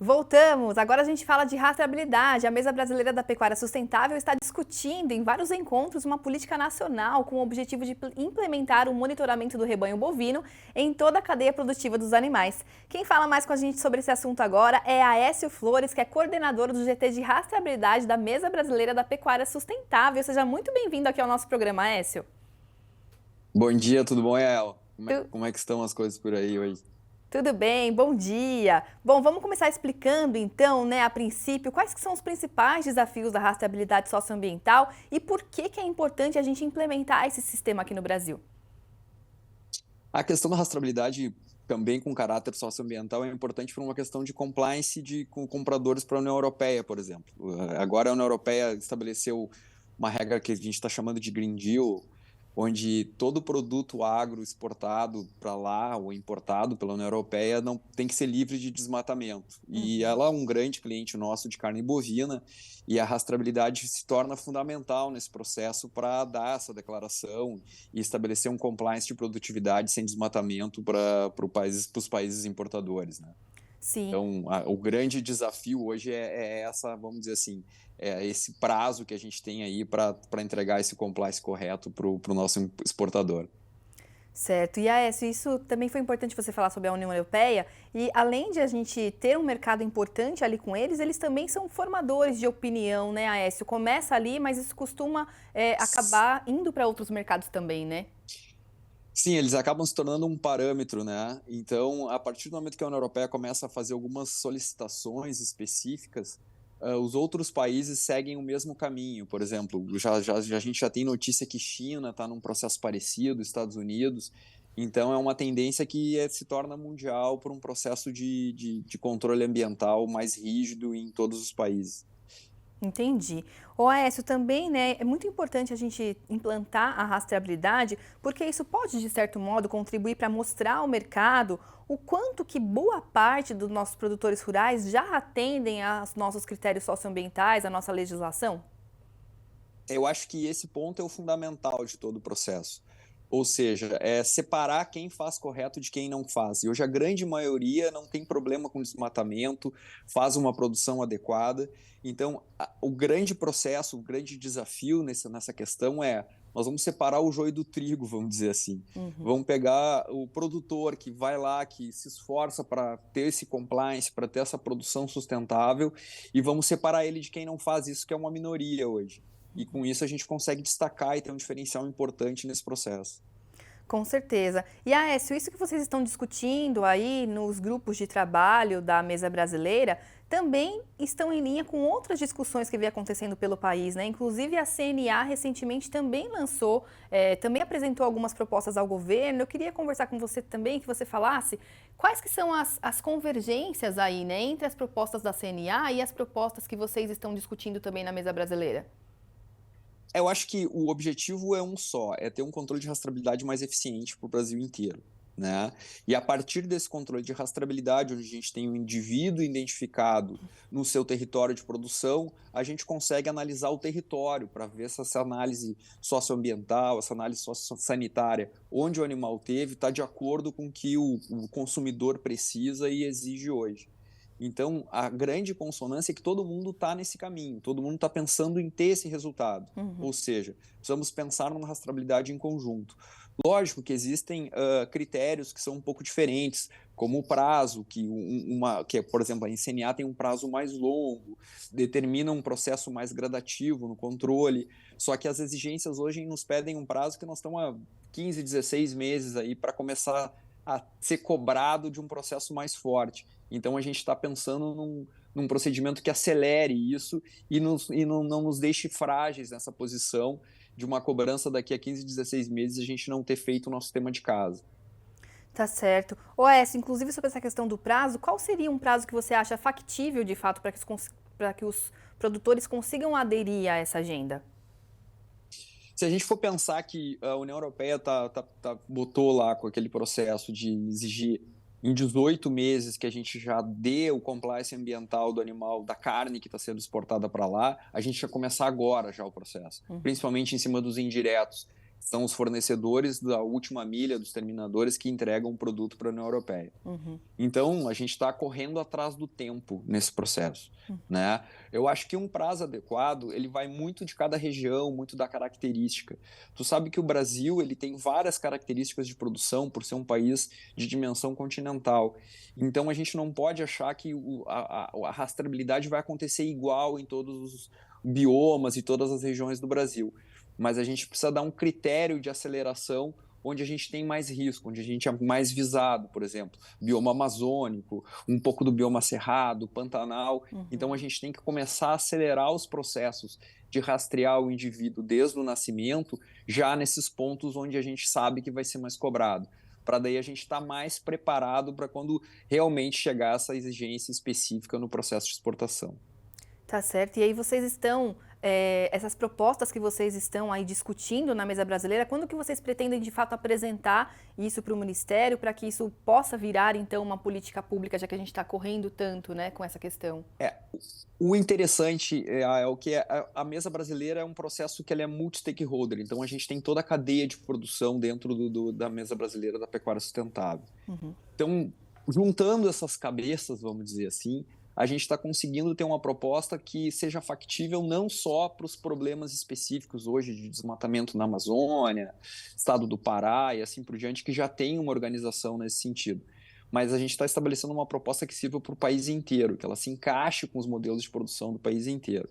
Voltamos! Agora a gente fala de rastreabilidade. A Mesa Brasileira da Pecuária Sustentável está discutindo em vários encontros uma política nacional com o objetivo de implementar o monitoramento do rebanho bovino em toda a cadeia produtiva dos animais. Quem fala mais com a gente sobre esse assunto agora é Aécio Flores, que é coordenador do GT de Rastreabilidade da Mesa Brasileira da Pecuária Sustentável. Seja muito bem-vindo aqui ao nosso programa, Aécio. Bom dia, tudo bom, Yael? Tu- Como é que estão as coisas por aí hoje? Tudo bem, bom dia. Bom, vamos começar explicando então, a princípio, quais que são os principais desafios da rastreabilidade socioambiental e por que é importante a gente implementar esse sistema aqui no Brasil. A questão da rastreabilidade, também com caráter socioambiental, é importante por uma questão de compliance com compradores para a União Europeia, por exemplo. Agora a União Europeia estabeleceu uma regra que a gente está chamando de Green Deal, onde todo produto agro exportado para lá ou importado pela União Europeia não tem que ser livre de desmatamento. E Uhum. ela é um grande cliente nosso de carne bovina e a rastreabilidade se torna fundamental nesse processo para dar essa declaração e estabelecer um compliance de produtividade sem desmatamento para os países importadores, né? Sim. Então, o grande desafio hoje é essa, vamos dizer assim, é esse prazo que a gente tem aí para entregar esse compliance correto para o nosso exportador. Certo. E Aécio, isso também foi importante você falar sobre a União Europeia. E além de a gente ter um mercado importante ali com eles, eles também são formadores de opinião, né, Aécio? Começa ali, mas isso costuma acabar indo para outros mercados também, né? Sim, eles acabam se tornando um parâmetro, né? Então, a partir do momento que a União Europeia começa a fazer algumas solicitações específicas, os outros países seguem o mesmo caminho. Por exemplo, a gente já tem notícia que China está num processo parecido, Estados Unidos. Então, é uma tendência que se torna mundial por um processo de controle ambiental mais rígido em todos os países. Entendi. O Aécio, também, é muito importante a gente implantar a rastreabilidade, porque isso pode, de certo modo, contribuir para mostrar ao mercado o quanto que boa parte dos nossos produtores rurais já atendem aos nossos critérios socioambientais, à nossa legislação? Eu acho que esse ponto é o fundamental de todo o processo. Ou seja, é separar quem faz correto de quem não faz. E hoje a grande maioria não tem problema com desmatamento, faz uma produção adequada. Então, o grande processo, o grande desafio nessa questão é nós vamos separar o joio do trigo, vamos dizer assim. Uhum. Vamos pegar o produtor que vai lá, que se esforça para ter esse compliance, para ter essa produção sustentável, e vamos separar ele de quem não faz isso, que é uma minoria hoje. E com isso a gente consegue destacar e ter um diferencial importante nesse processo. Com certeza. E Aécio, isso que vocês estão discutindo aí nos grupos de trabalho da Mesa Brasileira também estão em linha com outras discussões que vem acontecendo pelo país, né? Inclusive a CNA recentemente também lançou, também apresentou algumas propostas ao governo. Eu queria conversar com você também, que você falasse quais que são as convergências aí, né, entre as propostas da CNA e as propostas que vocês estão discutindo também na Mesa Brasileira. Eu acho que o objetivo é um só, é ter um controle de rastreabilidade mais eficiente para o Brasil inteiro. Né? E a partir desse controle de rastreabilidade, onde a gente tem um indivíduo identificado no seu território de produção, a gente consegue analisar o território para ver se essa análise socioambiental, essa análise sociosanitária, onde o animal teve, está de acordo com o que o consumidor precisa e exige hoje. Então, a grande consonância é que todo mundo está nesse caminho, todo mundo está pensando em ter esse resultado. Uhum. Ou seja, precisamos pensar numa rastreabilidade em conjunto. Lógico que existem critérios que são um pouco diferentes, como o prazo, por exemplo, a NCNA tem um prazo mais longo, determina um processo mais gradativo no controle, só que as exigências hoje nos pedem um prazo que nós estamos há 15, 16 meses aí para começar a ser cobrado de um processo mais forte. Então a gente está pensando num procedimento que acelere isso e não nos deixe frágeis nessa posição de uma cobrança daqui a 15, 16 meses a gente não ter feito o nosso tema de casa. Tá certo. Ô, Aécio, inclusive sobre essa questão do prazo, qual seria um prazo que você acha factível, de fato, para que os produtores consigam aderir a essa agenda? Se a gente for pensar que a União Europeia botou lá com aquele processo de exigir em 18 meses que a gente já dê o compliance ambiental do animal, da carne que está sendo exportada para lá, a gente já começar agora já o processo, principalmente em cima dos indiretos, São os fornecedores da última milha, dos terminadores que entregam o produto para a União Europeia. Uhum. Então, a gente está correndo atrás do tempo nesse processo, né? Eu acho que um prazo adequado, ele vai muito de cada região, muito da característica. Tu sabe que o Brasil, ele tem várias características de produção por ser um país de dimensão continental. Então, a gente não pode achar que a rastreabilidade vai acontecer igual em todos os biomas e todas as regiões do Brasil. Mas a gente precisa dar um critério de aceleração onde a gente tem mais risco, onde a gente é mais visado, por exemplo, bioma amazônico, um pouco do bioma cerrado, pantanal. Então a gente tem que começar a acelerar os processos de rastrear o indivíduo desde o nascimento, já nesses pontos onde a gente sabe que vai ser mais cobrado, para daí a gente estar mais preparado para quando realmente chegar essa exigência específica no processo de exportação. Tá certo. E aí vocês estão, essas propostas que vocês estão aí discutindo na mesa brasileira, quando que vocês pretendem de fato apresentar isso para o Ministério, para que isso possa virar então uma política pública, já que a gente está correndo tanto, né, com essa questão? O interessante é o que a mesa brasileira é um processo que ele é multi-stakeholder, então a gente tem toda a cadeia de produção dentro da mesa brasileira da pecuária sustentável. Então, juntando essas cabeças, vamos dizer assim, a gente está conseguindo ter uma proposta que seja factível não só para os problemas específicos hoje de desmatamento na Amazônia, estado do Pará e assim por diante, que já tem uma organização nesse sentido. Mas a gente está estabelecendo uma proposta que sirva para o país inteiro, que ela se encaixe com os modelos de produção do país inteiro.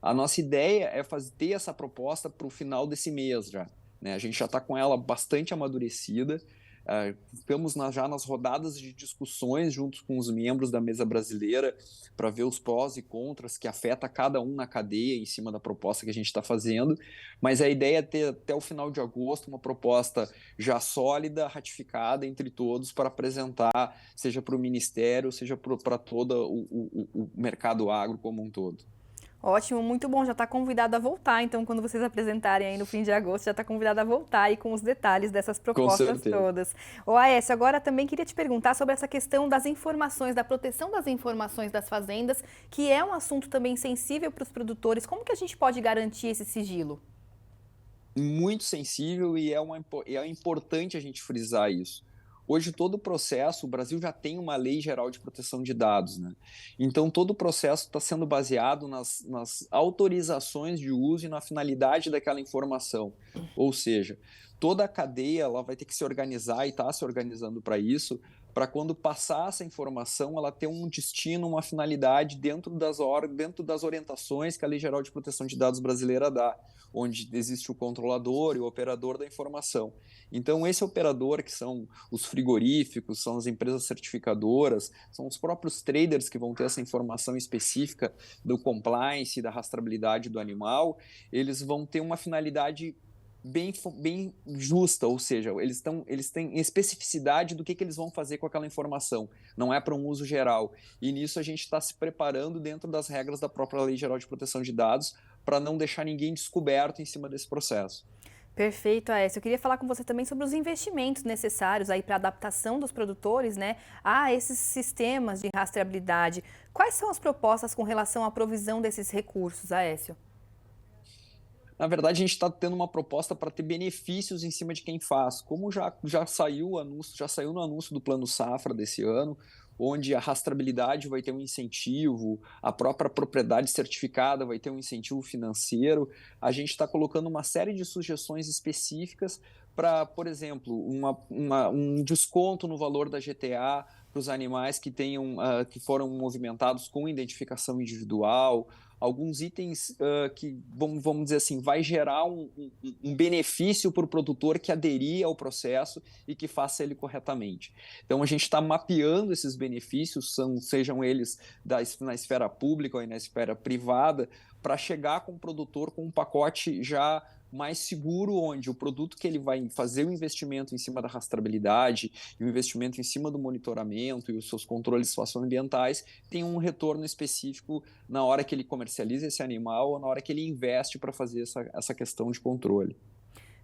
A nossa ideia é ter essa proposta para o final desse mês já, né? A gente já está com ela bastante amadurecida, estamos já nas rodadas de discussões juntos com os membros da mesa brasileira para ver os prós e contras que afeta cada um na cadeia em cima da proposta que a gente está fazendo, mas a ideia é ter até o final de agosto uma proposta já sólida, ratificada entre todos para apresentar, seja para o Ministério, seja para todo o mercado agro como um todo. Ótimo, muito bom. Já está convidado a voltar. Então, quando vocês apresentarem aí no fim de agosto, já está convidado a voltar aí com os detalhes dessas Com propostas certeza. todas. Ô Aécio, agora também queria te perguntar sobre essa questão das informações, da proteção das informações das fazendas, que é um assunto também sensível para os produtores. Como que a gente pode garantir esse sigilo? Muito sensível e é importante a gente frisar isso. Hoje, todo o processo, o Brasil já tem uma lei geral de proteção de dados, né? Então, todo o processo está sendo baseado nas autorizações de uso e na finalidade daquela informação. Ou seja, toda a cadeia ela vai ter que se organizar e está se organizando para isso, para quando passar essa informação, ela ter um destino, uma finalidade dentro das orientações que a Lei Geral de Proteção de Dados brasileira dá, onde existe o controlador e o operador da informação. Então, esse operador, que são os frigoríficos, são as empresas certificadoras, são os próprios traders que vão ter essa informação específica do compliance, da rastreabilidade do animal, eles vão ter uma finalidade bem justa, ou seja, eles têm especificidade do que eles vão fazer com aquela informação, não é para um uso geral. E nisso a gente está se preparando dentro das regras da própria Lei Geral de Proteção de Dados para não deixar ninguém descoberto em cima desse processo. Perfeito, Aécio. Eu queria falar com você também sobre os investimentos necessários aí para a adaptação dos produtores, né, a esses sistemas de rastreabilidade. Quais são as propostas com relação à provisão desses recursos, Aécio? Na verdade, a gente está tendo uma proposta para ter benefícios em cima de quem faz. Como já saiu o anúncio, já saiu no anúncio do Plano Safra desse ano, onde a rastreabilidade vai ter um incentivo, a própria propriedade certificada vai ter um incentivo financeiro. A gente está colocando uma série de sugestões específicas para, por exemplo, um desconto no valor da GTA para os animais que foram movimentados com identificação individual, alguns itens que, vamos dizer assim, vai gerar um benefício para o produtor que aderir ao processo e que faça ele corretamente. Então, a gente está mapeando esses benefícios, sejam eles na esfera pública ou na esfera privada, para chegar com o produtor com um pacote já mais seguro, onde o produto que ele vai fazer o investimento em cima da rastreabilidade e o investimento em cima do monitoramento e os seus controles socioambientais tem um retorno específico na hora que ele comercializa esse animal ou na hora que ele investe para fazer essa questão de controle.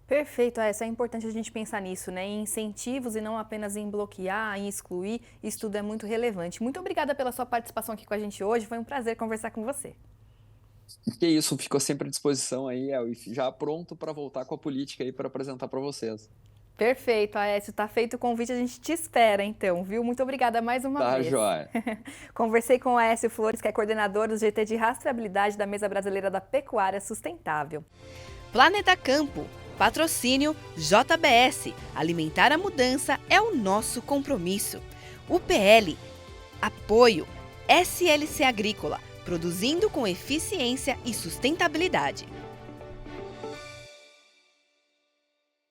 Perfeito, é importante a gente pensar nisso, né? Em incentivos e não apenas em bloquear, em excluir. Isso tudo é muito relevante. Muito obrigada pela sua participação aqui com a gente hoje. Foi um prazer conversar com você. Que isso, ficou sempre à disposição aí, El, e já pronto para voltar com a política aí para apresentar para vocês. Perfeito, Aécio, tá feito o convite, a gente te espera então, viu? Muito obrigada mais uma Tá, vez. joia. Conversei com o Aécio Flores, que é coordenador do GT de Rastreabilidade da Mesa Brasileira da Pecuária Sustentável. Planeta Campo. Patrocínio JBS. Alimentar a mudança é o nosso compromisso. UPL. Apoio SLC Agrícola. Produzindo com eficiência e sustentabilidade.